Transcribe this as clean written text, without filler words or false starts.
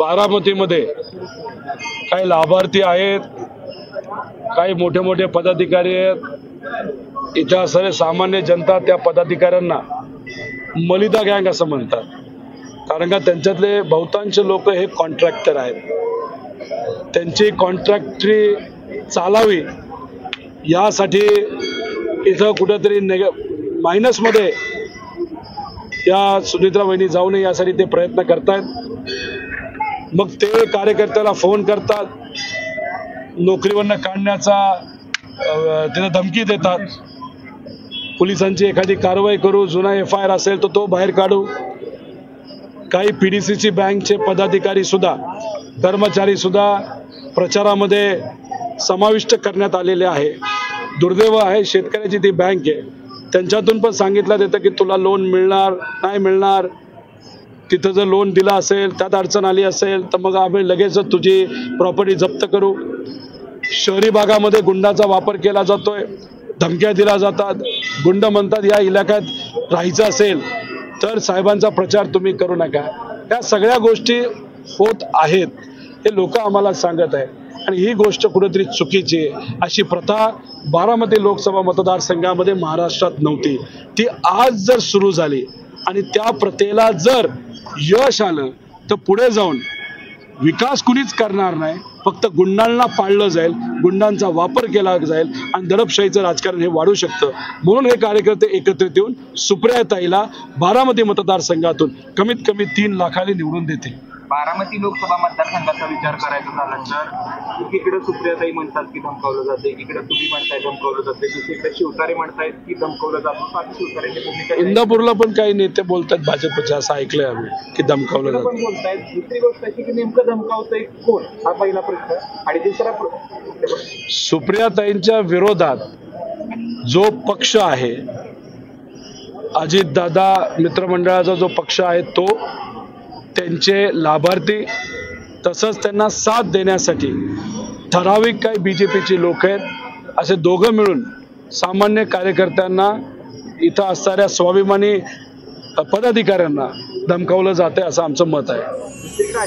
बारामतीमध्ये काही लाभार्थी आहेत, काही मोठे मोठे पदाधिकारी आहेत। इथं सर्व सामान्य जनता त्या पदाधिकाऱ्यांना मलिदा गँग असं म्हणतात, कारण का त्यांच्यातले बहुतांश लोक हे कॉन्ट्रॅक्टर आहेत। त्यांची कॉन्ट्रॅक्टरी चालावी यासाठी इथं कुठेतरी मायनसमध्ये या सुनित्रा वहिनी जाऊ नये यासाठी ते प्रयत्न करतायत। मग ते कार्यकर्त्याला फोन करतात, नोकरीवरनं काढण्याचा त्यांना धमकी देतात। पोलिसांची एखादी कारवाई करू, जुना FIR असेल तर तो बाहेर काढू। काही PDCC बँकचे पदाधिकारी सुद्धा, कर्मचारी सुद्धा प्रचारामध्ये समाविष्ट करण्यात आलेले आहे। दुर्दैव आहे, शेतकऱ्याची ती बँक आहे, त्यांच्यातून पण सांगितलं जातं की तुला लोन मिळणार नाही मिळणार। तिथं जर लोन दिला असेल, त्यात अडचण आली असेल तर मग आम्ही लगेच तुझी प्रॉपर्टी जप्त करू। शहरी भागामध्ये गुंडाचा वापर केला जातोय, धमक्या दिल्या जातात। गुंड म्हणतात या इलाक्यात राहायचं असेल तर साहेबांचा प्रचार तुम्ही करू नका। या सगळ्या गोष्टी होत आहेत, हे लोक आम्हाला सांगत आहेत आणि ही गोष्ट कुठेतरी चुकीची आहे। अशी प्रथा बारामती लोकसभा मतदारसंघामध्ये महाराष्ट्रात नव्हती, ती आज जर सुरू झाली आणि त्या प्रथेला जर यश आलं तर पुढे जाऊन विकास कुणीच करणार नाही, फक्त गुंडांना पाळलं जाईल, गुंडांचा वापर केला जाईल आणि दडपशाहीचं राजकारण हे वाढू शकतं। म्हणून हे कार्यकर्ते एकत्रित येऊन सुप्रियाताईला बारामती मतदारसंघातून कमीत कमी 3 लाखांनी निवडून देतील। बारामती लोकसभा मतदारसंघाचा विचार करायचा झाला तर एकीकडे सुप्रियाताई म्हणतात की धमकावलं जाते, एकीकडे तुम्ही म्हणताय धमकावलं जाते, दुसरीकडे शिवतारे म्हणतायत की धमकावलं जातं। शिवतारेची भूमिका इंदापूरला पण काही नेते बोलतात भाजपचे, असं ऐकलंय आम्ही की धमकावलं जातं पण बोलतायत। दुसरी गोष्ट अशी की नेमकं धमकावतंय कोण, हा पहिला प्रश्न। आणि दुसरा सुप्रियाताईंच्या विरोधात जो पक्ष आहे, अजितदादा मित्रमंडळाचा जो पक्ष आहे तो, त्यांचे लाभार्थी, तसंच त्यांना साथ देण्यासाठी ठराविक काही BJPची लोक आहेत, असे दोघं मिळून सामान्य कार्यकर्त्यांना, इथं असणाऱ्या स्वाभिमानी पदाधिकाऱ्यांना धमकावलं जातंय असं आमचं मत आहे।